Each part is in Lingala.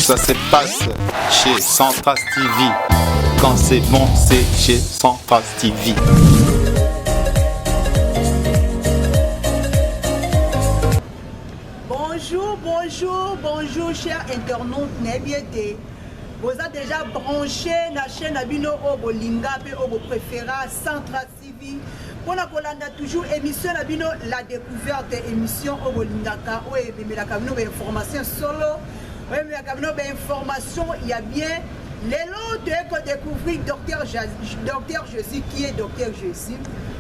Ça se passe chez Centras TV. Quand c'est bon, c'est chez Centras TV. Bonjour, chers internautes, Nebiete. Vous êtes déjà branché la chaîne Abino Obolinga et Obo préféra Centras TV. On a toujours émission Abino la découverte émission Obolingaka ou la information solo. Oui, mais la information, il y a bien les lots de découvrir Docteur Jésus qui est Docteur Jésus.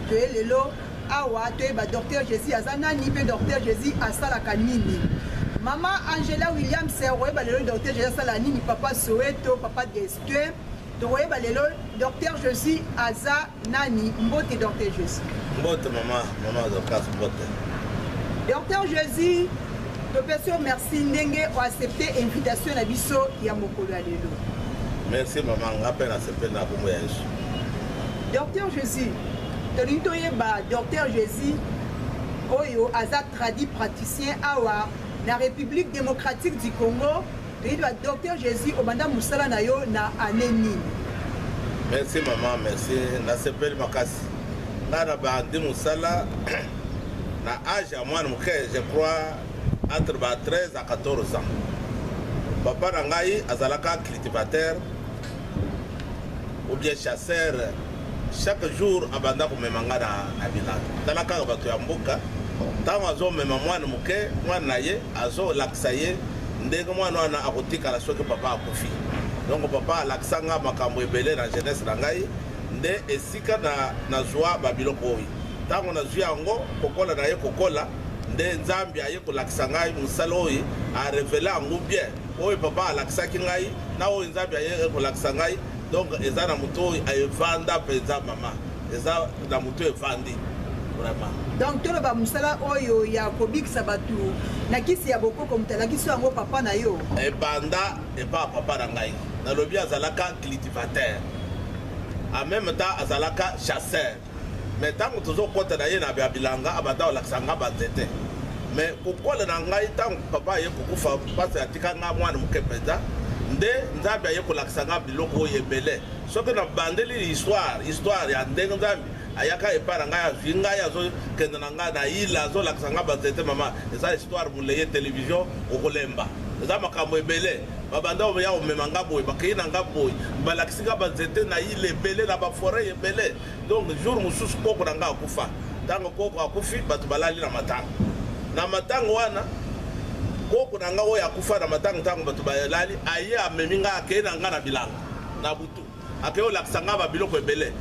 Tu es les lots. Awa, tu es Docteur Jésus Azanani et Docteur Jésus Asalakanini. Maman Angela Williams, c'est le Docteur Jésus Asalanini, papa Soweto, papa Destué. Tu es le Docteur Jésus Azanani, Mbote Docteur Jésus. Mbote maman Docteur Mbote. Docteur Jésus, je peux merci Ndenge pour accepter l'invitation à Bisso Yamokolo Alelo. Merci maman, rappelle accepter la voyage. Docteur Jésus. Docteur Jésus, Oyo, Azat Tradi praticien Awa, la République démocratique du Congo, Docteur Jésus, Obanda Moussala Nayo, na Aneni. Merci maman, merci. Na s'appelle Makasi. Na Bandi Moussala, na âge à moi, je crois, entre 13 à 14 ans. Papa Rangaï, Azalaka cultivateur, ou bien chasseur. Chaque jour, abanda ko memanga na village. Dans la carte bato ya mboka, tango azo mema mwana muke, mwana naye azo laksaye, ndenge mwana wana akotika la soki papa akufi. Donc papa laksanga makambo ebele na jeunesse na ngai, nde esika na zwa babiloko oyi. Tango na zwi yango kokola na ye kokola, nde nzambi aye ko laksanga musala oyi a révéler yango bien. Oyi papa laksaki ngai, na oyi nzambi aye ko laksanga. Donc, ils ont un vanda pesa maman. Ils ont un vandi. Vraiment. Donc, tout le monde oyo ya kobik sabatu. Nakisi ya boko comme tel, nakisi yango papa na yo. Et banda et pas papa rangai. Na lobi azalaka cultivateur. En même temps azalaka chasseur. Mais tant que toujours compte na ye na bilanga abada olaksanga bazete. Mais pourquoi le rangai tant papa ye kukufa parce atika nga mwana mukepeza. Nde nzambi aye kolakisanga biloko yebele soki na bandeli histoire ya ndenge nzambi ayaka epara ngai azwi ngai azokende na ngai na ila azolakisanga bazete mama eza histoire moleye télévision okolemba eza makambo ebele babanda ya omema nga boye bakei na nga boye balakisinga bazete na ile ebele na baforet ebele donc jour mosusu koko na nga akufa ntango koko akufi bato balali na matanga wana koko na nga oyo akufa na matanga ntango bato balali aye amemi nga akei na nga na bilanga na butu akei olakisa nga babiloko ebele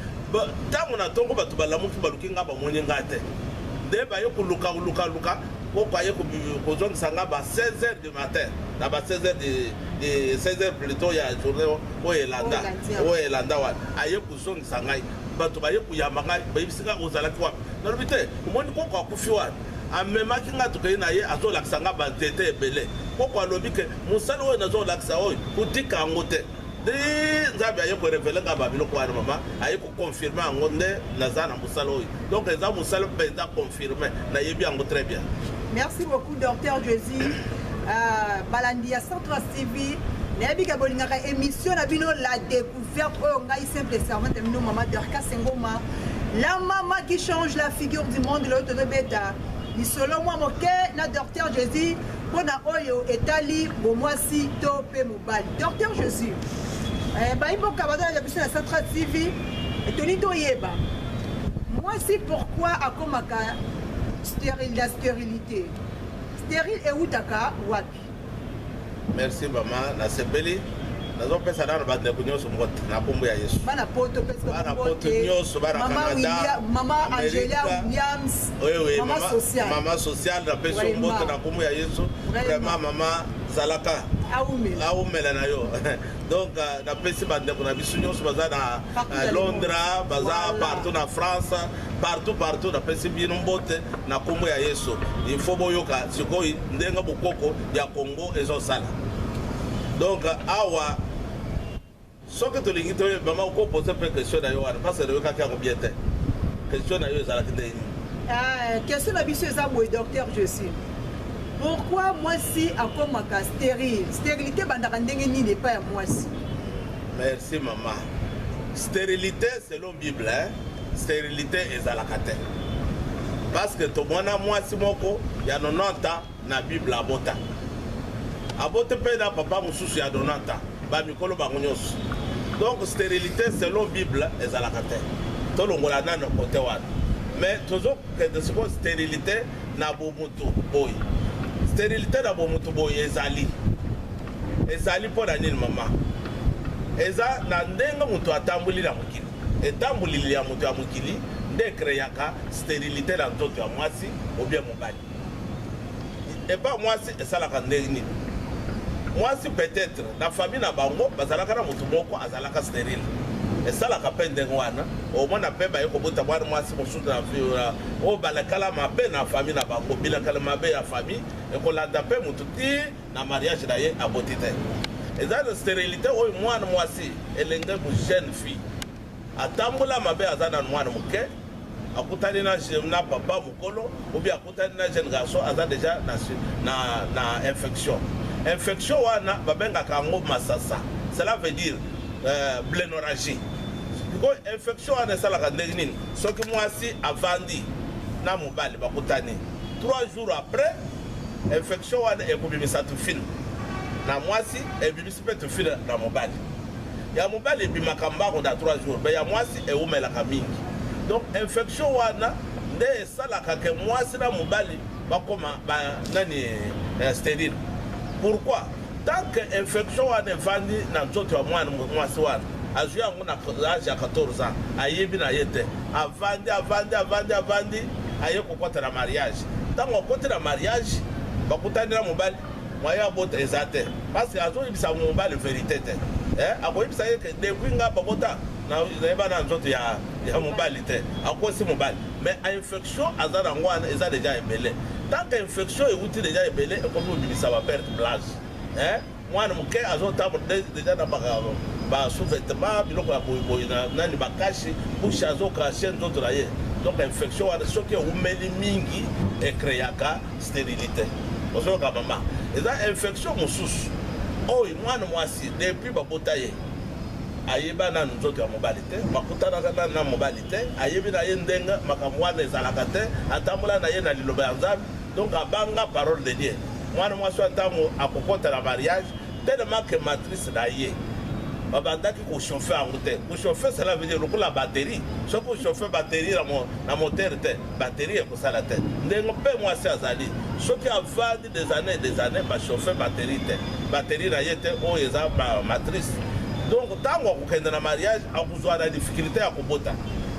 ntango na ntongo bato balamuki baluki nga bamoni nga te nde baye koluka koko aye kozongisa nga ba 16h du matin na ba 16h plutôt ya journée oyo elanda wana aye kozongisa ngai bato baye kuyamba ngai bayebisi nga ozalaki wapi nalobi te omoni koko akufi wana amemaki nga tokei na ye azolakisa nga banzete ebele koko alobi ke mosala oyo nazolakisa oyo kotika yango te nde nzambe aye korevele nga babiloko wana mama aye koconfirme yango nde naza na mosala oyo donc eza mosala mpenza confirme nayebi yango très bien. Merci beaucoup Docteur Jésus. Balandi ya Centras TV nayebi ka bolingaka émission na bino la découverte oyo ngai simple servante mino mama Dorcas Ngoma, la maman qui change la figure du monde l'autre de bêta. Selon moi, na Docteur Jésus, pour na oyo etali bomwasi to pe mobali. Docteur Jésus, il faut que vous la Centras TV et Tony Toyeba. Moi, c'est pourquoi à Komaka la stérilité. Stérile et outaka wapi. Merci maman, na sepeli. Nazo pesa na bande kunyoso mbote na kombo ya Yesu. Bana poto pesa bana poto nyoso bana Canada. Mama Angela Williams. Oui, maman sociale na pesa mbote na kombo ya Yesu. Vraiment maman Zalaka. Aumela na yo. Donc na pesa bande kuna bisu nyoso baza na Londres, baza partout na France, partout na pesa bino mbote na kombo ya Yesu. Il faut boyoka sikoi ndenga bokoko ya Congo ezo sala. Donc, awa, ce que tu as dit, maman, on pose une question à Yohan, parce que quelqu'un a bien été. Question à Yohan, question à Monsieur Zaboué, Docteur Jésus. Pourquoi moi si akomaka stérile? Stérilité bandaka ndenge nini pas ya moi si? Merci maman. Stérilité selon Bible, hein? Stérilité ezalaka te. Parce que to mwana mwasi moko ya 90 ans na Bible abota. Abota pe na papa mususu ya 90 ans. Ba mikolo bango nyonso. Donc stérilité selon Bible ezalaka te. To longola nano kote wana. Mais toujours que de ce stérilité na bomutu boy. Stérilité na bomutu boy ezali. Ezali pour la nini maman. Eza na ndenga mutu atambuli na mukili. Etambuli ya mutu ya mukili nde créaka stérilité na nzoto ya mwasi ou bien mobali. Et pas mwasi esalaka ndenge nini. Mwasi peut-être na famille na bango bazalaka na mutu moko azalaka stérile. Esalaka pe ndenge wana omona pe ba yeko bota bwana mwasi mosusu na vie o balakala mabe na famille na bango bilakala mabe ya famille ekolanda pe mutu ti na mariage na ye abotite. Eza na stérilité oyo mwana mwasi elenge mu jeune fille atambola mabe aza na mwana muke akutani na papa mukolo ou bien akutani na jeune garçon aza déjà na infection. Infection wana babengaka yango masasa. Cela veut dire blénorragie. Because infection wana esalaka ndenge nini soki mwasi avandi na mobali bakutani 3 jours après infection wana ekobimisa tufina na mwasi ebimisi mpe tufina na mobali ya mobali ebimaka mbango na 3 jours me ya mwasi eumelaka mingi. Donc infection wana nde esalaka ke mwasi na mobali bakoma nani stérile. Pourquoi? Tant que infection wana evandi na nzoto ya mwana mwasi wana azwi yango na âge ya 14 ans ayebi na ye te avandi aye kokota na mariage. Ntango akoti na mariage bakutani na mobali mwaya abota eza te parce que azoyebisa mobali vérité te. Akoyebisa ye ke depuis nga babota nayeba na nzoto ya mobali te akosi mobali mais infection aza nango wana eza deja ebele. Tant que infection euti deja ebele ekomi obimisa baperte blanche. Mwana muke azotambola deja na basous-vêtements biloko ya boyiboyi nani bakashi bushe azokrashe nzoto na ye. Donc infection wana soki eumeli mingi ekreaka stérilité. Ozoyoka mama eza infection mosusu oyo mwana mwasi depuis babota ye ayeba na nzoto ya mobali te bakutanaka na mobali te ayebi na ye ndenge makambo wana ezalaka te atambola na ye na liloba ya Nzambe. Donc abanga parole de Dieu. Mwana mwasi ntango akokota na mariage tellement que matrice na ye babandaki kochauffe yango te. Kochauffe cela veut dire lokola batterie soki kochauffe batterie na moteur te batterie ekosala te. Ndenge mpe mwasi azali soki avandi des années bachauffe batterie te batterie na ye te oyo eza matrice. Donc ntango akokende na mariage akozwa na difficulté ya kobota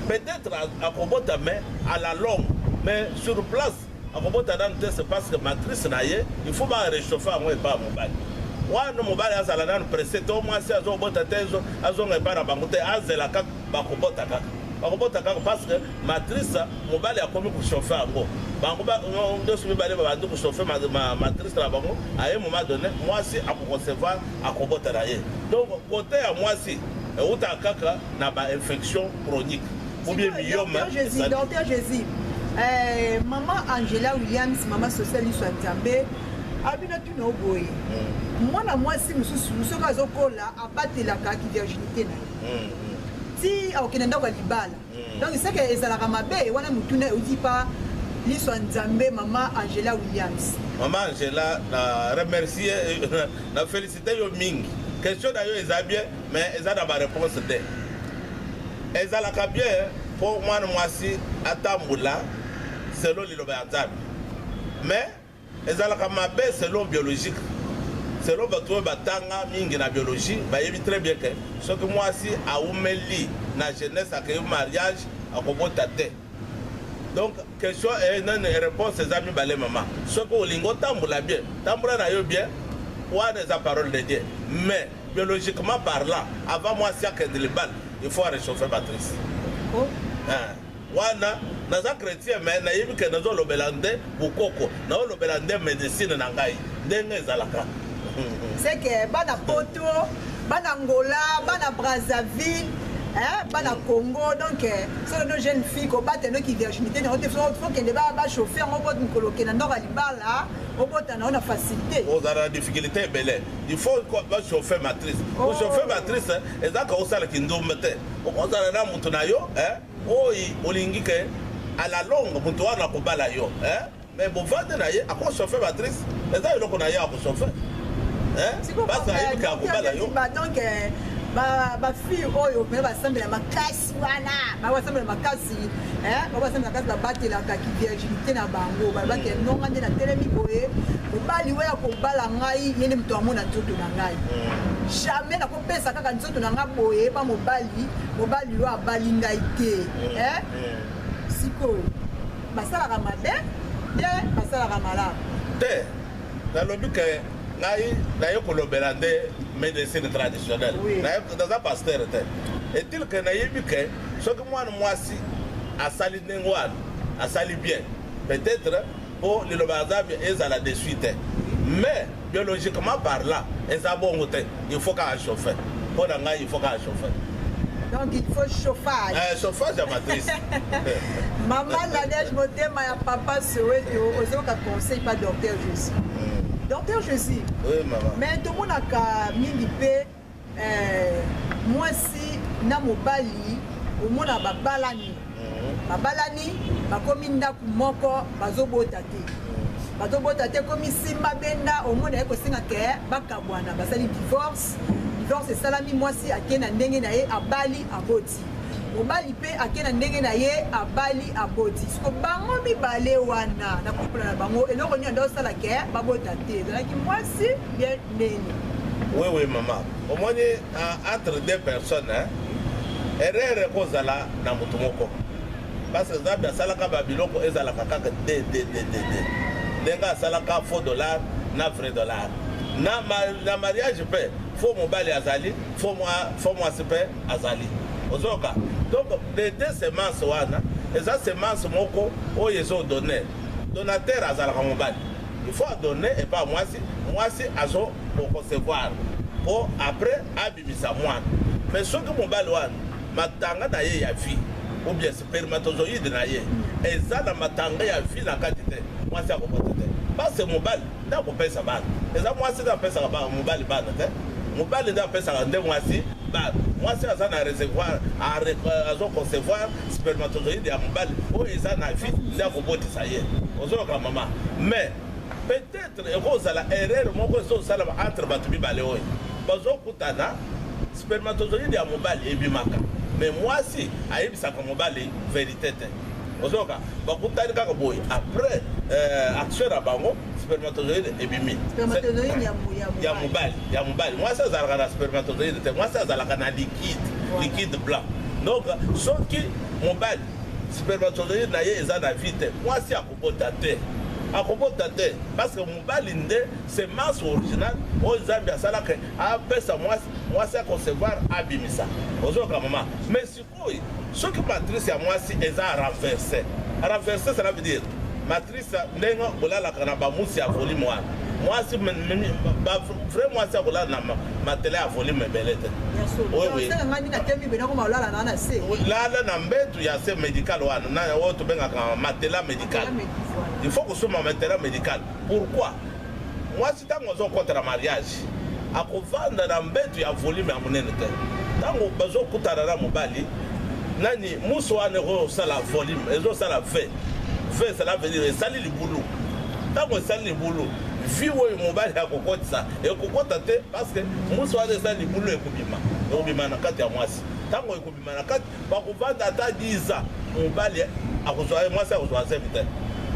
peut-être akobota mais à la longue mais sur place akobota nanu te. C'est parce que matrice na ye il faut ba réchauffer yango epa mobali wana mobali azala nanu pressé to mwasi azobota te azonga epa na bango te azela kaka bakobota kaka parce que matrice mobali akomi kochauffe yango bango ndoso mibale babandi kochauffe matrice na bango aye moment donné mwasi akoconcevoir akobota na ye. Donc côté ya mwasi euta kaka na bainfection chronique ou bien myome. Docteur Jésus, maman Angela Williams, maman sociale sur Nzambe abina tu no boy mwana mwasi mususu soki azokola abatelaka ki virginité na ye ti akokende ndako ya libala. Donc c'est que ezalaka mabe wana mutuna odi pa liso Nzambe maman Angela Williams. Maman Angela na remercier na féliciter yo mingi. Question d'ailleurs eza bien mais eza na ba réponse de ezalaka bien pour mwana mwasi atambula selon liloba ya Nzambe mais ezalaka mabe selon biologique. Selon bato batanga mingi na biologie bayebi très bien que soki mwasi aumeli na jeunesse akei mariage akobota te. Donc question et réponse eza mibale mama soki olingo tambola bien tambola na yo bien wana eza parole de Dieu mais biologiquement parlant avant mwasi akende libala il faut réchauffer matrice. Wana naza chrétien mais nayebi ke nazolobela nde bokoko naolobela nde médecine na ngai ndenge ezalaka. C'est que bana poto bana Angola bana Brazzaville bana Congo donc ça nos jeunes filles ko battre no ki virginité no te faut que ba chauffer on va nous coloquer na ndora libala on bota na facilité on a la difficulté belé il faut ba chauffer matrice pour chauffer matrice ezaka osala kindomete on a na mutu na yo oyi olingi ke à la longue mutu wana ko bala yo mais bon vendre na ye ako chauffer matrice ezaka eloko na ye ako chauffer parce que ka ko bala yo donc ba fille oyo pe ba sembla makasi wana ba sembla makasi ba sembla makasi ba batela ka ki virginité na bango ba ke nonga na telemi boye bali we ko bala ngai yene mtu amona nzoto na ngai jamais na ko pesa kaka nzoto na ngai boye ba mobali yo abali ngai te siko basala ka mabe basala ka malamu te na lobi ke ngai na yo kolobela nde médecine traditionnelle dans un pasteur est-il que nayebi que soki mwana mwasi asali ndenge wana asali bien peut-être pour le bazabi ezala de suite mais biologiquement parlant eza bongo te il faut qu'à chauffer pour na ngai il faut qu'à chauffer donc il faut chauffage chauffage à matrice maman Nadège motema ya papa Soweto ozoka conseil pas docteur Jésus docteur Jésus oui maman mais tout monde a mingi pe moi si na mobali au monde a babalani bakomi ndaku moko bazobota te komi simba benda au monde ko singa ke bakabwana basali divorce esalami mwasi akena ndenge na ye abali aboti mobali pe akena ndenge na ye abali aboti siko bango mibale wana na couple na bango eloko nini ndosala ke babota te ezalaki mwasi bien neni oui maman omoni entre deux personnes erreur kozala na moto moko parce que zabi asalaka babiloko ezalaka kaka de ndenge asalaka faux dollar na vrai dollar na mariage pe faux mobali azali faux mwasi pe azali ozoka donc les deux semences wana eza semence moko oyo ezodonner donateur azalaka mobali il faut donner et pas mwasi azo concevoir po après abimisa mwana mais soki mobali wana matanga na ye ya vie ou bien spermatozoïde na ye eza na matanga ya vie na kati te mwasi akopota te parce que mobali nde akopesa bana eza mwasi nde apesaka mobali bana te mobali nde apesaka nde mwasi bana mwasi aza na réservoir azo concevoir spermatozoïde ya mobali oyo eza na vie nde akobotisa ye ozoyoka mama mais peut-être ekozala erreur moko ezosalama entre bato mibale oyo bazokutana spermatozoïde ya mobali ebimaka mais mwasi ayebisaka mobali vérité te ozoyoka bakutani kaka boye après action na bango spermatozoïde ebimi ya mobali mwasi azalaka na spermatozoïde te mwasi azalaka na liquide blanc donc soki mobali spermatozoïde na ye eza na vie te mwasi akobota te parce que mobali nde semence originale oyo nzambe asalaka apesa mwasi aconcevoir abimisa ozoyoka mama mais sikoyo soki matrice ya mwasi eza renversé cela veut dire matrice ndenge olalaka na bamusi ya volume wana mwasi vrai mwasi akolala na matela ya volume ebele te lala na mbetu ya se médical wana oyo tobengaka matela médical il faut kosoma matela médical pourquoi mwasi ntango azokontara mariage akovanda na mbetu ya volume ya monene te ntango bazokutana na mobali nani muso wana ezosala volume ezosala ve cela veut dire esali libulu ntango esali libulu vi oyo mobali akokotisa ekokota te parce que muso wana esali libulu ekobima na kati ya mwasi ntango ekobima na kati bakovanda ata 10 ans mobali mwasi akozwa zemi te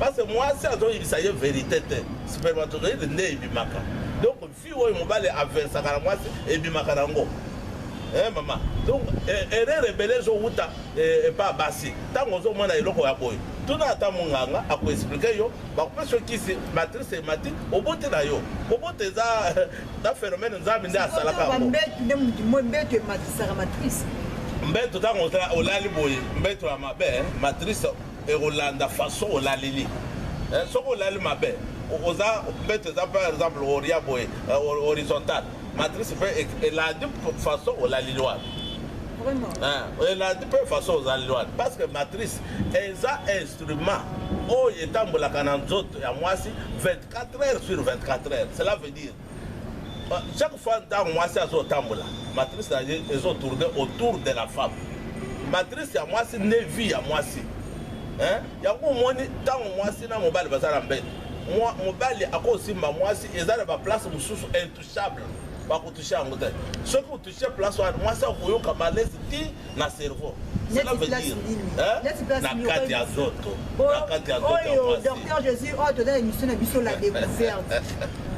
parce que mwasi azoyebisa ye vérité te spermatozoïde nde ebimaka donc vi oyo mobali aversaka na mwasi ebimaka nango mama donc erreur ebele ezowuta epa basi ntango ozomona eloko ya boye tuna ata monganga akoexplike yo bakopesa okisi matrice emati obote na yo obote eza na phénomène nzambe nde asalaka yango mbeto ntango olali boye mbeto ya mabe matrice ekolanda façon olaleli soki olali mabe oza mbeto eza par exemple oria boye horizontal matrice mpe elandi façon olaleli wana Et la première façon aux allois, parce que matrice, est un instrument où il est en Bolakananzot, il y a moi 24 heures sur 24 heures. Cela veut dire, chaque fois dans moi, c'est à Zotambola. Matrice, ils ont tourné autour de la femme. Matrice, il y a moi, c'est une vie à moi. Il y a un moment, dans moi, c'est dans mon bal, moi, mon bal, à cause de moi, ils ont la place intouchable. Toucher en côté. Ce que vous touchez place, moi ça vous comme malaise dit na cerveau. Cela veut dire na carte ya zoto. Na carte ya zoto. Docteur Jésus, oh tu donnes émission na biso la découverte.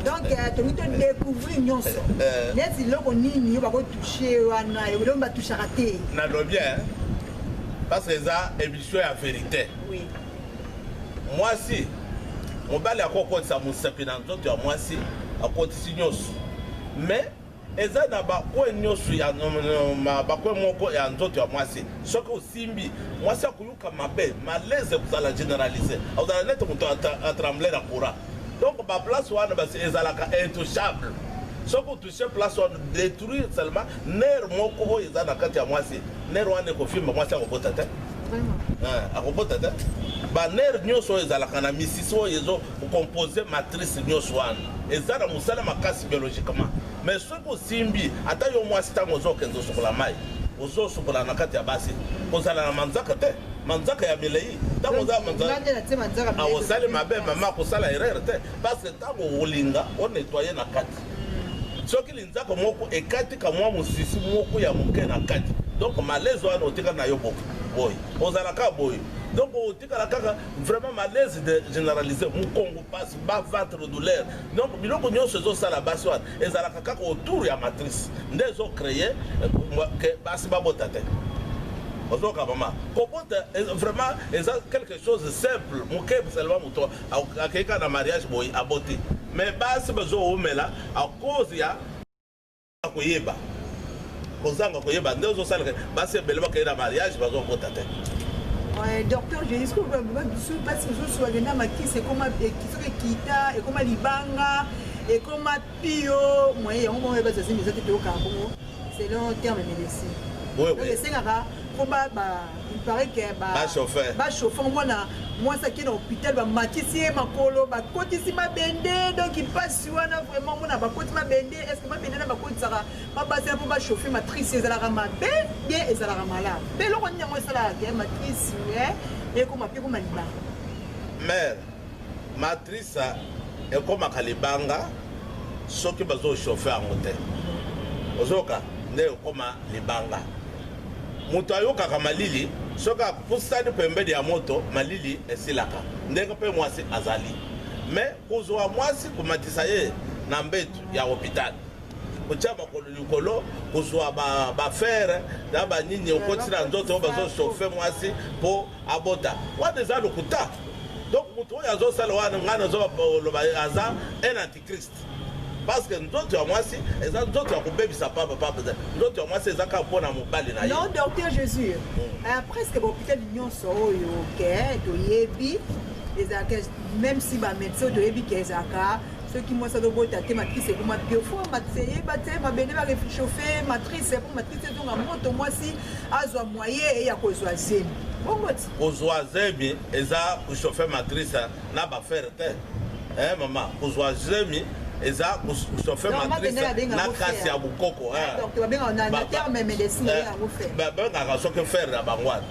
Donc tu nous découvrir nyonso. Net si loko nini ba ko toucher wana et on va toucher raté. Na lo bien. Parce que ça émission ya vérité. Oui. Moi si mon bal ya ko ça mon sapinanzo tu moi si à côté nyonso. Mais eza na ba ko nyosu ya ba ko moko ya nzoto ya mwasi soko simbi mwasi akuyuka mabe malaise kuzala généraliser azala net muto trembler la courant donc ba place wana ba ezala ka intouchable soko toucher place wana détruire seulement nerf moko eza na kati ya mwasi nerf wana ko filma mwasi akobota te akobota te ba nerf nyoso ezala kana misiso ezo composer matrice nyoso wana ezala musala makasi biologiquement. Mais ce que simbi ata yo mwasi tango zo kenzo sokola mai ozo sokola na kati ya basi kozala na manzaka te manzaka ya milei tango za manzaka a osale mabe mama kosala erreur te parce que tango olinga on nettoyer na kati soki linzaka moko ekati ka mwa musisi moko ya moke na kati donc malaise wana otika na yo boy ozala ka boy. Donc, on dit vraiment malaise de généraliser. Mon Congo passe, bas ventre douleur. Donc, nous avons ce ça la base. Et ça la autour de la matrice. Nous avons créé que bas babotate. Vraiment, c'est quelque chose de simple. Mon cœur, seulement, à quelqu'un dans mariage, à beauté. Mais bas, c'est besoin de là, à cause de la koyeba. Kozanga koyeba, nous avons ça, bas, c'est bellement qu'il y a un mariage, besoin de botate. Docteur, je dis que parce que je suis là, c'est comme Kita, et comme Libanga, et comme Pio, moi, on va passer des autres au Cameroun, c'est le terme médecin. Oui, oui. Il paraît que bas chauffeur, moi, ça qui est dans l'hôpital, Matisse, ma colo, ma côte ici, ma bende, donc il passe sur vraiment, mon abacote, ma bende, est-ce que ma bende, ma côte, ça va passer pour ma chauffer, ma trice, et ça la rama bien, et ça la rama là. Mais là, on y a moi, ça la ma trice, et comme ma pire, comme ma liba. Mère, ma trice, et comme ma calibanga, ce qui va se chauffer en moteur. Ozoka, ne comme ma libanga. Moutayo kakamalili, soka poussa de pembe de moto, malili et silaka. Ndenge pe mwasi azali. Mais kuzwa mwasi kumatisaye na mbetu ya hôpital. Kuchama kolukolo, kuzwa ba faire, na ba nini okoti na nzoto bazo chauffer mwasi po abota. Wa déjà le kuta. Donc muto ya zo sala wana ngana zo lo aza un antichrist. Parce que nous autres, moi, c'est nous autres, nous autres, moi, c'est ça qu'on a mon bal. Non, docteur Jésus. Presque l'hôpital d'Union Soro, même si ma médecin de Ebi Kezaka, ceux qui m'ont dit que ma matrice est pour ma biofo, ma tséye, ma béné va réchauffer, matrice c'est pour matrice donc à moto moi si azwa moyen et ya kozwa zemi. Bon moti. Kozwa zemi, eza pour chauffer matrice na ba faire te. Hein maman, kozwa zemi eza chauffer matrice na kasi ya bukoko hein. Donc tu vas bien on a un terme médecine à refaire. Ben ngaka soke faire na bangwana.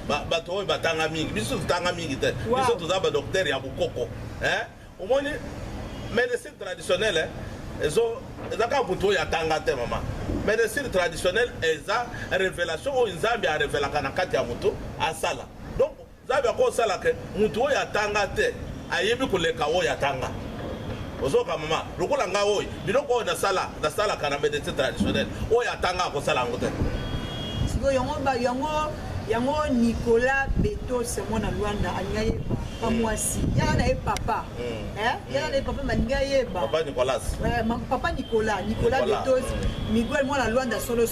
Ba to ba tanga mingi, biso tanga mingi te. Biso to za ba docteur ya bukoko. Hein? Au moins médecine traditionnelle, ils ont pour ya tanga te maman. Médecine traditionnelle, eza révélation ou nzambi a révélé kana kati ya muto asala. Donc nzambi ko sala ke muto ya tanga te ayebi koleka o ya tanga. Ozoka mama, lokola nga oyi, biloko na sala kana médecine traditionnelle. O ya tanga ko sala ngote. Siko yango Nicolas Beto c'est mon Luanda anyaye pas moi si yana e papa yana e papa manyaye ba papa Nicolas papa Nicolas Beto Miguel moi Luanda solo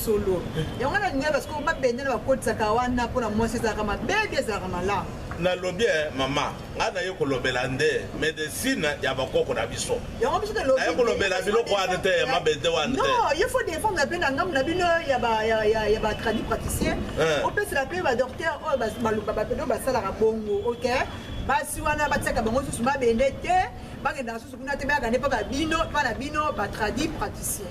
yango na nyaye parce que ma bende na bakoti saka wana pour moi c'est ça kama bébé ça kama là na lobby maman ana ye kolobela nde médecine ya bakoko na biso yango biso lobby ay kolobela biloko wana te mabende wana te non il faut défendre la peine ngam na bino ya ba tradi praticien on peut se la paix ba docteur o ba pedo ba sala ka bongo OK basi wana batsaka bango susu mabende te bakenda susu kuna te ba gane pa ba bino ba tradi praticien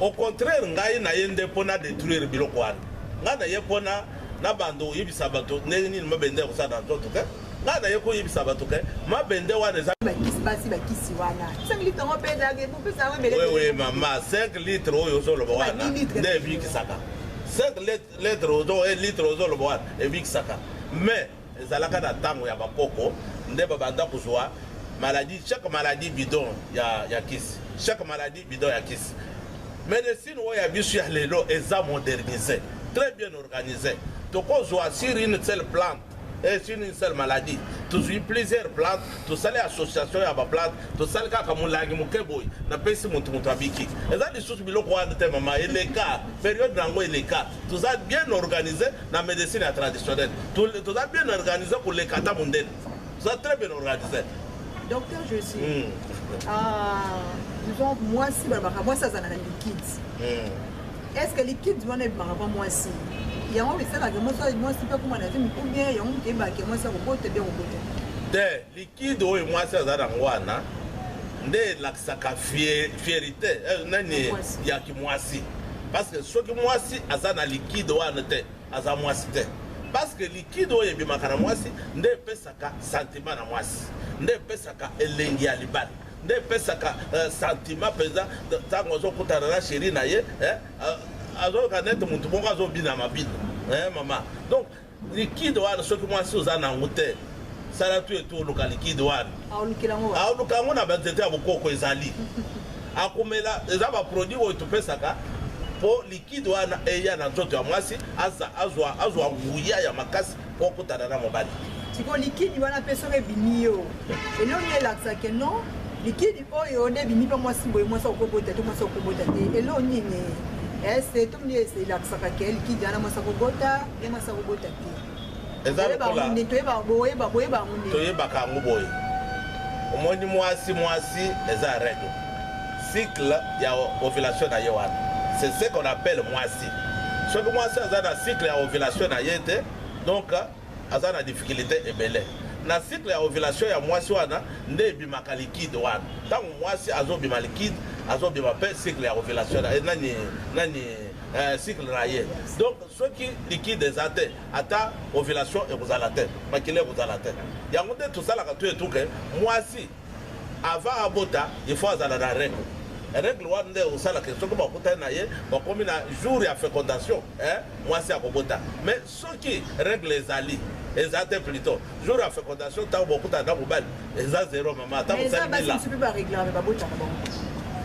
au contraire ngai na yende pona détruire biloko wana ngana ye pona na bando yibisa bato nini mabende ko sa dans tout cas ngana ye ko yibisa bato ke mabende wana za bakisi wana 5 litres on peut dager pour ça oui maman 5 litres oyo zo lo wana nde bikisaka 5 litres ozo et litres ozo lo wana e bikisaka mais ezalaka na tango ya bakoko nde babanda kuzwa maladie chaque maladie bidon ya kisi chaque maladie bidon ya kisi médecine oyo ya biso ya lelo eza modernisé très bien organisé donc on joue sur une seule plante et sur une seule maladie tu joues plusieurs plantes tu sali association ya ba plante tu sali kaka mulangi mukeboy na pesi muntu abiki eza lisusu biloko wana te mama eleka période nango eleka tu as bien organisé na médecine traditionnelle tu as bien organisé pour les kata mondene tu as très bien organisé docteur je suis disons moi si moi ça na liquide est-ce que liquide doit être moi si yango bisalaka mwasi mpe komana te miku bien yango mutebake mwasi akobote bien kobote te liquide oyo mwasi aza nango wana nde elakisaka fierité nani ya kimwasi parce que soki mwasi aza na liquide wana te aza mwasi te parce que liquide oyo ebimaka na mwasi nde epesaka sentiment na mwasi nde epesaka elengi ya libala nde epesaka sentiment mpenza ntango azokutana na sheri na ye azoka nete mutu moko azobina mabina mama donc liquide wana soki mwasi oza nango te sala tu etu oluka liquide wana aoluka yango na banzete ya bokoko ezali akomela eza baproduit oyo topesaka mpo liquide wana eya na nzoto ya mwasi azwa nguya ya makasi mpo okutana na mobali siko liquide wana mpe soki ebimi yo elongi elakisake non liquide oyo nde ebimi mpe mwasi boye mwasi okobota te mwasi okobota te elo nini ese tomni ese ilakisaka ke liquide wana mwasi akobota ye mwasi akobota te toyebaka yango boye omoni mwasi eza règle cycle ya ovulation na ye wana c'est ce qu'on appelle mwasi soki mwasi aza na cycle ya ovulation na ye te donc aza na difficulté ebele na cycle ya ovulation ya mwasi wana nde ebimaka liquide wana ntango mwasi azobima liquide azobima mpe cycle ya ovulation nani cycle na ye donc soki liquide eza te ata ovulation ekozala te makili ekozala te yango nde tosalaka tu etuke mwasi avant abota il faut azala na règle règle wana nde osalaka soki bakutani na ye bakomi na jour ya fécondation mwasi akobota mais soki règle ezali eza te plutôt jour ya fécondation ntango bokutana na mobali eza zéro mama ata mosalimila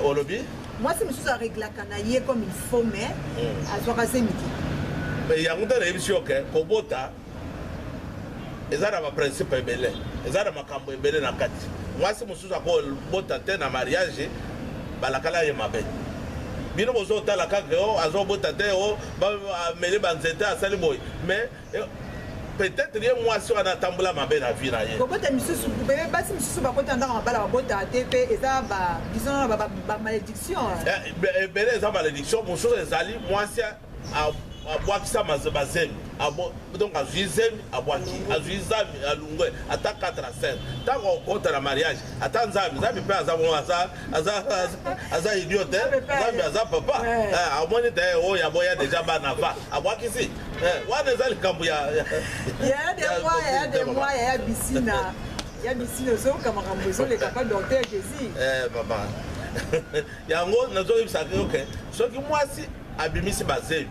olobi mwasi mosusu areglaka na ye comme il faut mais azwaka se miki mais yango nde nayebisi yo ke kobota eza na baprincipe ebele eza na makambo ebele na kati mwasi mosusu akobota te na mariage balakala ye mabe bino bozotala kaka o azobota te o ameli banzete asali boye mais peut-être ye mwasi wana atambola mabe na vie na ye kobota misusu basi misusu bakota ndanga mabala babota te mpe eza disons bamalédiction ebele eza malédiction mosusu ezali mwasi abwakisa bazemi donc azwi zemi abwaki azwi zami alungwe ata 4 à 5 ntango okota na mariage ata nzambi mpe aza idiote nzambi aza papa amoni te oyo aboya deja bana va abwakisi wana eza likambo ya bisina ya bisina ozoyoka makambo ezoleka pa docteur jésus mama yango nazoyebisaka yoke soki mwasi abimisi bazemi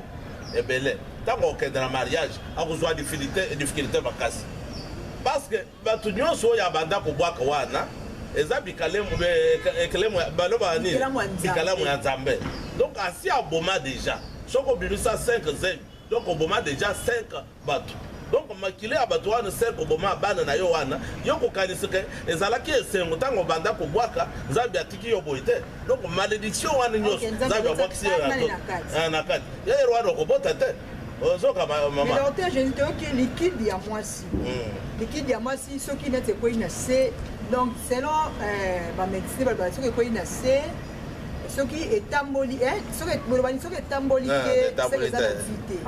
ebele ntango okende na mariage akozwa difficulté makasi parce que bato nyonso oyo abanda kobwaka wana eza bikalamu ya nzambe donc asi aboma déjà soki obimisa 5 zemi donc oboma déjà 5 bato donc makile ya bato wana 5 oboma bana na yo wana yo kokanisike ezalaki esengo ntango obanda kobwaka nzambe atiki yo boye te donc malédiction wana nyonso nzambe abwakisi yo na kati yeyero wana okobota te ozoka mais mama docteur Jésus que liquide ya mwasi liquide ya mwasi soki nete ko ina C donc selon ba médecin ba soki ko ina C soki etamboli soki bolobani soki etamboli ke c'est que ça la vite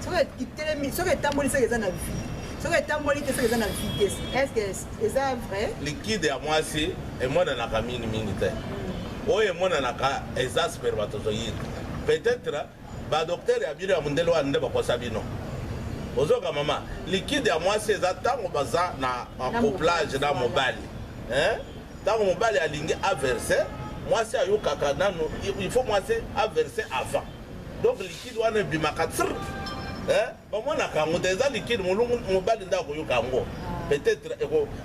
soki kitelemi soki etamboli c'est que ça na vie soki etamboli te c'est que ça na vitesse est-ce que c'est vrai liquide ya mwasi emonanaka mingi te oyo emonanaka eza spermatozoïde peut-être badocteur ya bino ya mondele wana nde bakosa bino ozoka mama liquide ya mwasi eza ntango baza na couplage na mobali ntango mobali alingi averse mwasi ayokaka nano il faut mwasi averse avant donc liquide wana ebimaka tsr bamonaka yango te eza liquide molungu mobali nde akoyoka yango peut-être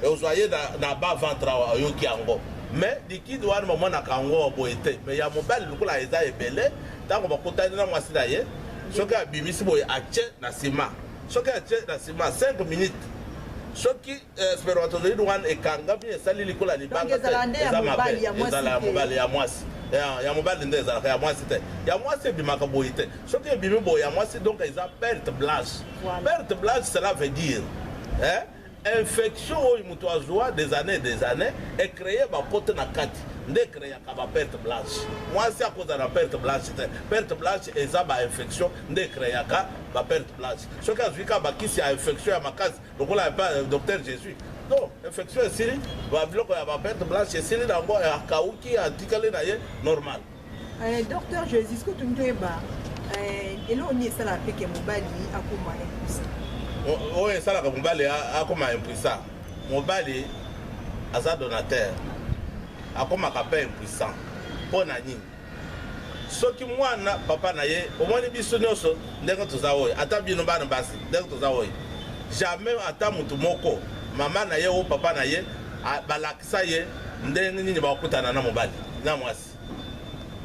ekozwa ye na bas ventre ayoki yango mais liquide wana bamonaka yango boye te mais ya mobali lokola eza ebele ntango bakutani na mwasi na ye soki abimisi boye atie na nsima soki atie na nsima 5 minutes soki spermatozoïde wana ekangami esali likola libanga te eza mabe ezala ya mobali ya mwasi ya mobali nde ezalaka ya mwasi te ya mwasi ebimaka boye te soki ebimi boye ya mwasi donc eza perte blanche perte blanche cela veut dire infection oyo moto azwa des années ecreye bapote na kati nde ekreyaka baperte blanche mwasi akoza na perte blanche te perte blanche eza bainfection nde ekreyaka baperte blanche soki azwika bakisi ya infection ya makasi lokola docteur Jésus donc infection esili babiloko ya baperte blanche esili nango akauki atikali na ye normal docteur Jésus ce que tu ntoyeba eloko nini esala peke mobali akoma impuissant oyo esalaka mobali akoma impuissant mobali aza donateur akomaka mpe impuissant mpo na nini soki mwana papa na ye omoni biso nyonso ndenge toza oyo ata bino bana basi ndenge toza oyo jamais ata motu moko mama na ye o papa na ye balakisa ye ndenge nini bakutana na mobali na mwasi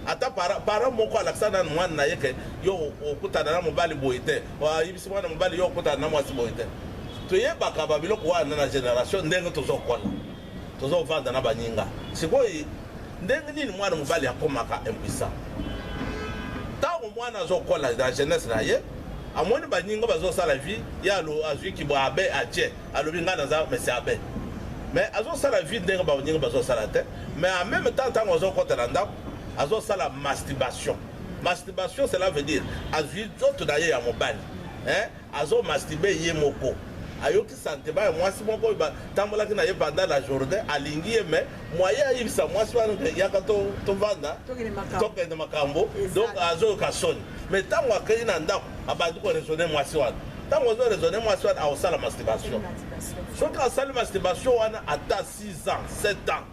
ata para moko alakisa na mwana na ye ke yo okutana na mobali boye te ayibisi mwana mobali yo okutana na mwasi boye te toyebaka babiloko wana na génération ndenge tozokola tozovanda na banyinga sikoyo ndenge nini mwana mobali akomaka impuissant ntango mwana azokola na jeunesse na ye amoni banyinga bazosala vie ye azwiki bo abe atie alobi ngai naza mesi abe mais azosala vie ndenge banyinga bazosala te mais en même temps ntango azokota na ndako azosala masturbation masturbation cela veut dire azwi nzoto na ye ya mobali azomasturbe ye moko ayoki sentiment ya mwasi moko oyo batambolaki na ye pendant la journée alingi ye mais moyen ayebisa mwasi wana yaka tovanda tokende makambo donc azoyoka soni mais ntango akei na ndako abandi koresone mwasi wana ntango ozoresone mwasi wana aosala masturbation soki asali masturbation wana ata 6 ans 7 ans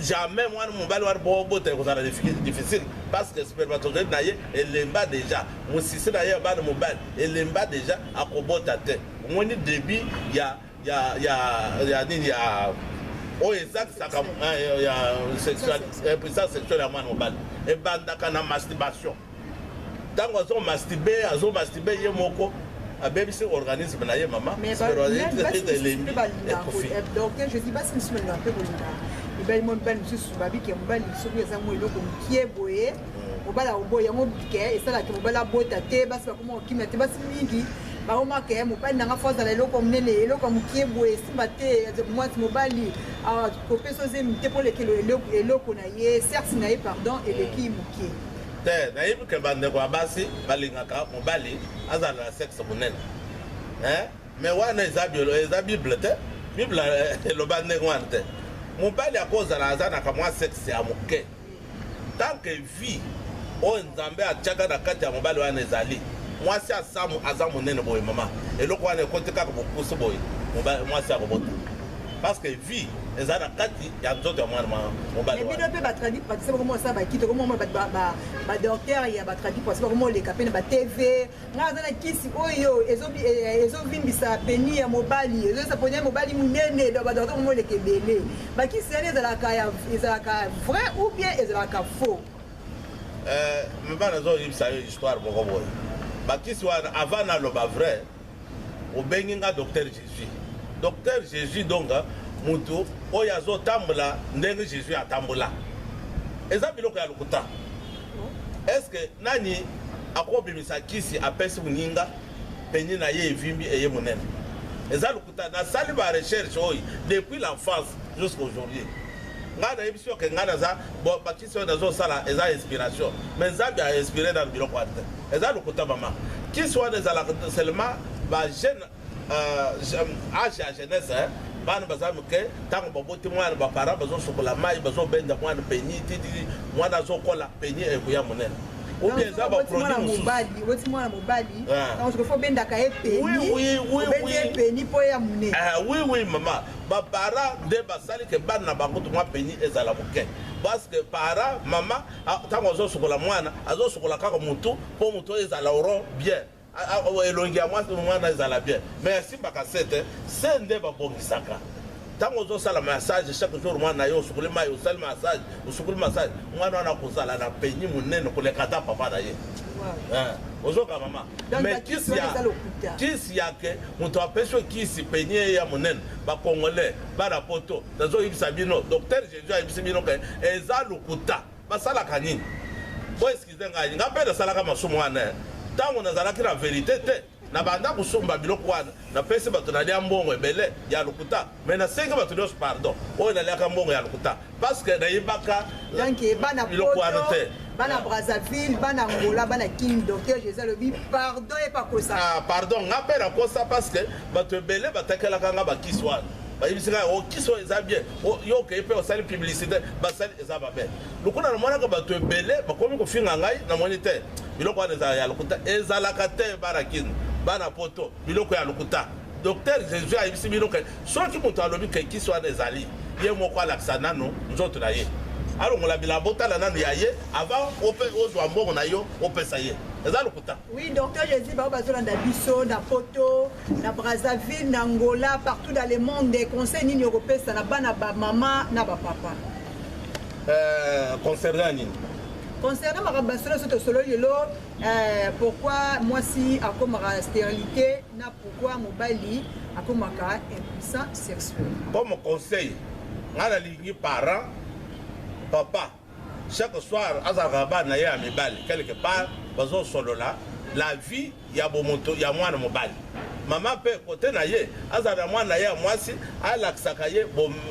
jamais mwana mobali wana bobota ekozala difficile parce que spermatozoïde na ye elemba déjà mosisi na ye ya bana mobali elemba déjà akobota te omoni début ya nini ya oyo ezakisaka ya puissance sexuelle ya mwana mobali ebandaka na masturbation ntango azomasturbe ye moko abebisi organisme na ye mama elembi ekofi mobali mobali mosusu babike mobali soki eza mo eloko mokie boye mobali akoboya yango bike esalaka mobali abota te basi bakoma kokimia te basi mingi baomaka mobali nanga fo azala eloko monene eloko mokie boye esimba te mwasi mobali kopesa ozemi te mpo lekelo eloko na ye serse na ye pardon eleki mokie te nayebi ke bandeko ya basi balingaka mobali azala na sexe monene mais wana eza bible te bible eloba ndenge wana te mobali akozala azanaka mwa sexe ya moke tanke vie oyo nzambe atiaka na kati ya mobali wana ezali mwasi aza monene boye mama eloko wana ekoti kaka bopusi boye mwasi akobota parce que vie eza na kati ya nzoto ya mwana mobali wana bino mpe batradi praticien bakomo osala bakite okomoma badocteur ya batradi praticien bakomo oleka mpe na batv ngai aza na kisi oyo ezovimbisa peni ya mobali ezoyesa peni ya mobali monene badocteur komo oleka ebele bakisi yani ezalaka vrai ou bien ezalaka faux mibana ezoyebisa yo histoire moko boye bakisi wana avant naloba vrai obengi nga docteur Jésus docteur Jésus donc mutu oyo azotambola ndenge Jésus atambola eza biloko ya lokuta est-ce que nani akobimisa kisi apesi muninga penye na ye evimbi eye monene eza lokuta na sali ba recherche oyi depuis l'enfance jusqu'à aujourd'hui nga na yebi soki nga naza bakisi oyo nazosala eza inspiration mais nzambe a inspiré na biloko wana te eza lokuta mama kisi wana ezalaka seulement bajeune age ya jeunesse bana baza moke ntango baboti mwana baparent bazosokola mai bazobenda mwana penyi titi mwana azokola penyi ekoya monene oubien eza baproduit mosusu mwana mobali fo bendaka ye peni mpo ya monene oui mama baparent nde basali ke bana na bango to mwa penyi ezala moke parce que para mama ntango azosokola mwana azosokola kaka motu mpo motu oyo ezala oro bien elongi ya mwana ezala bien mais asimbaka sete se nde babongisaka ntango ozosala massage chaque jour mwana na ye osukuli mai osali massage osukuli massage mwana wana kozala na penyi monene koleka ata papa na ye ozoka mama mais kisi yake moto apesi oyo kisi penyi ye ya monene bakongolais bana poto nazoyebisa bino docteur jésus ayebisi bino ke eza lokuta basalaka nini bo eskize ngai nga mpe nasalaka masumu wana ntango nazalaki na verité te na banda kosomba biloko wana napesi bato nalia mbongo ebele ya lokuta mais nasengi bato nyonso pardon oyo naliaka mbongo ya lokuta parce que nayebaka biloko wana te bana Brazzaville bana Angola bana King docteur Jésus alobi pardon epakosa pardon nga mpe nakosa parce que bato ebele batakelaka nga bakisi wana bayebisika okisi oyo eza bien yo okei mpe osali publicité basali eza babe lokuna namonaka bato ebele bakomi kofinga ngai namoni te biloko wana ezala ya lokuta ezalaka te bana kini bana poto biloko ya lokuta docteur jésus ayebisi bino ke soki moto alobi ke kisi wana ezali ye moko alakisa nano nzoto na ye alongola bilamba otala nano ya ye avant ozwa mbongo na yo opesa ye eza lokuta. Oui, docteur Jésus bao bazolanda biso na poto na Brazzaville na Angola partout dans le monde des conseils nini européens na bana ba mama na ba papa concernant nini concernant ma rabasolo soto solo yelo pourquoi moi si akomaka stérilité na pourquoi mobali akomaka impuissant sexuel comme conseil ngana lingi parent papa chaque soir azaka bana ye ya mibali quelque part bazo solola la vie ya bomoto ya mwana mobali mama pe kote na ye azala mwana ye ya mwasi alakisaka ye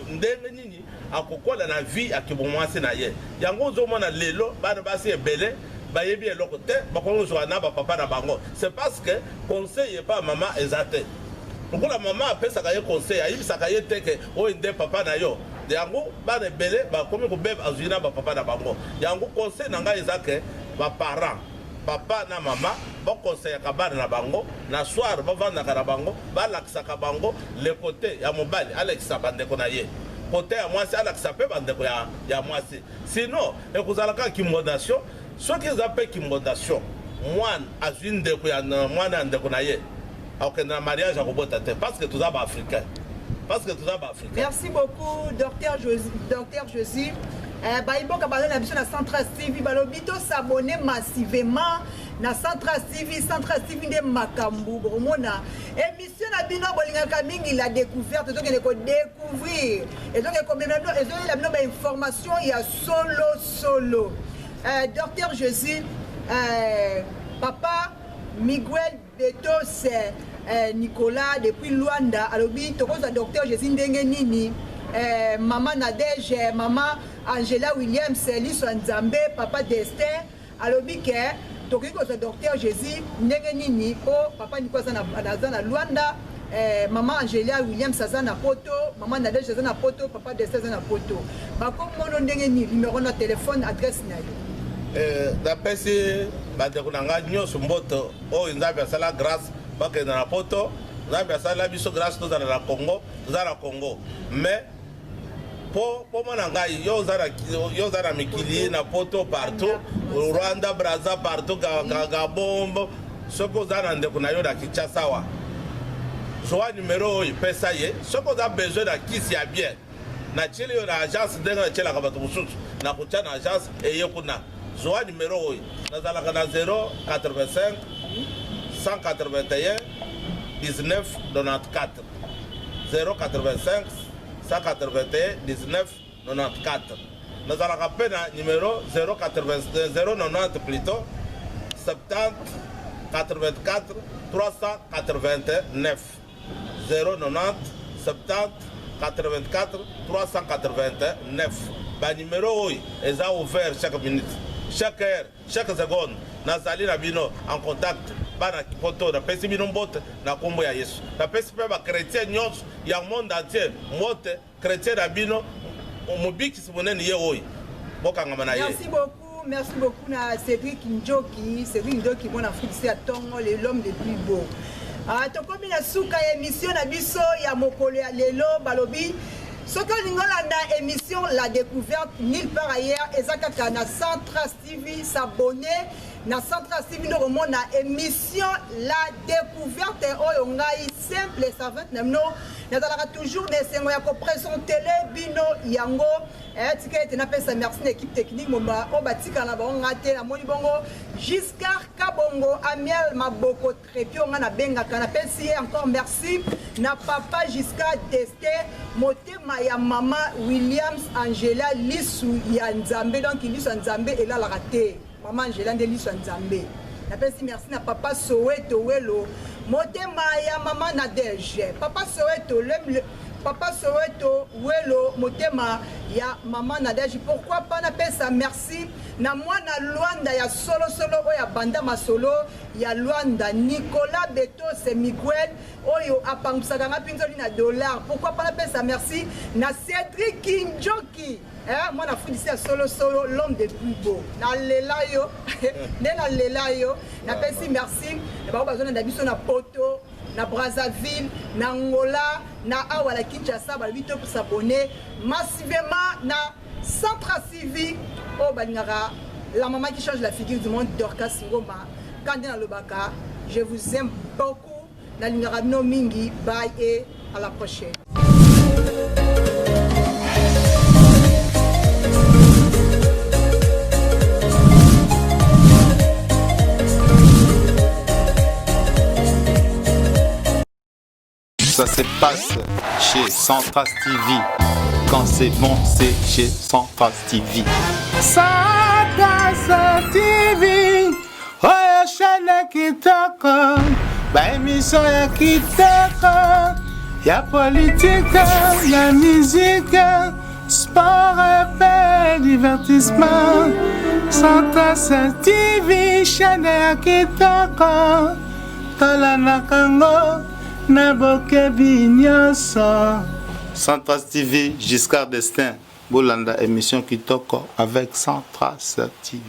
ndenge nini akokola na vie akibo mwasi na ye yango ozomona lelo bana basi ebele bayebi eloko te bakozwa na bapapa na bango c'est parce que conseil ye pa mama eza te lokola mama apesaka ye conseil ayebisaka ye te ke oyo nde papa na yo yango bana ebele bakomi kobeba azwi na bapapa na bango yango conseil na ngai eza ke baparent papa na mama bakonseyaka bana na bango na soir bavandaka na bango balakisaka bango le kote ya mobali alakisa bandeko na ye kote ya mwasi alakisa mpe bandeko ya mwasi sinon ekozalaka kimbondation soki eza mpe kimbondation mwana azwi ndeko ya mwana ya ndeko na ye akokende na mariage akobota te parce que toza baafricain merci beaucoup docteur Jésus bayiboka baza na biso na Central TV balobi to s'abonner massivement na Central TV nde makambu bomona émission na bino bolingaka mingi la découverte ezokende kodécouvrir ezoyela bino bainformation ya solo docteur Jésus papa Miguel Betos Nicolas depuis Luanda alobi tokozwa docteur Jésus ndenge nini maman Nadège maman Angela Williams liso Nzambe papa Destin alobi ke tokoki kozwa docteur Jésus ndenge nini po papa Nicolas aza na Luanda maman Angela Williams aza na poto maman Nadège aza na poto papa Destin aza na poto bakomono ndenge nini numéro na téléphone adresse na yo napesi bandeko na ngai nyonso mboto oyo Nzambe asala grâce bakenda na poto Nzambe asala biso grâce tozala na Congo mais po mwana ngai yo oza na mikili na poto partout Rwanda Brazza partout Gabon soki oza na ndeko na yo na Kinshasa wa zwa numero oyo pesa ye soki oza besoin na kisi ya bien na tieli yo na agence ndenge na tielaka bato mosusu na kotia na agence eye kuna zwa numero oyo nazalaka na 085 181 19 94 085 181 19 94 nazalaka mpe na numero 090 plutôt 70 84 389 090 70 84 389. Ba numéro est ouvert chaque minute, chaque heure, chaque seconde. Nazali na bino en contact. Bana poto na pesi bino mbote na kombo ya Yesu. Na pesi pe ba chrétien nyonso ya monde entier mbote chrétien na bino mobiki simonene ye oyi. Bokanga na ye. Merci beaucoup na Cédric Njoki mon Afrique c'est à Tongo l'homme le plus beau. Tokomi na suka émission na biso ya mokolo ya lelo balobi soki olingolanda émission la découverte nulle part ailleurs ezakaka na Central TV s'abonner na Central TV nomona émission la découverte oyo ngai simple servante namno nazalaka toujours nesengo ya ko présenter bino yango tikete na pesa merci l'équipe technique moma o batika na bango ngate na moni bongo Giscard Kabongo Amiel Maboko Trepio nga na benga kana pesi encore merci na papa Giscard Testé motema ya mama Williams Angela Lisu ya Nzambe donc Lisu Nzambe ela la raté maman Angela de Lisu Nzambe na pesi merci na papa Soweto Welo motema ya mama Nadege papa Soweto Papa Soweto Welo motema ya mama Nadege pourquoi pas na pesa merci na mwana Luanda ya solo oya banda masolo ya Luanda Nicolas Beto c'est Miguel oyo apangusaka nga pinzoli na dollar pourquoi pas na pesa merci na Cédric Njoki mwana fudisi ya solo l'homme de plus beau na lelayo na lelayo na pesi merci na ba bazona na biso na poto na Brazzaville, na Angola, na Awala Kinshasa, balbito pour s'abonner massivement na Central TV au Banigara, la maman qui change la figure du monde Dorcas Ngoma. Kandina Lobaka, je vous aime beaucoup. Na Lingara no mingi, bye et à la prochaine. Ça se passe chez Central TV. Quand c'est bon, c'est chez Central TV. Central TV. Oh, chaîne kitoko. Ba émission ya kitoko. Ya politique, ya musique, sport et divertissement. Central TV, chaîne ya kitoko. Tola nakango. Central TV, Giscard Destin, Bolanda, émission Kitoko avec Central TV.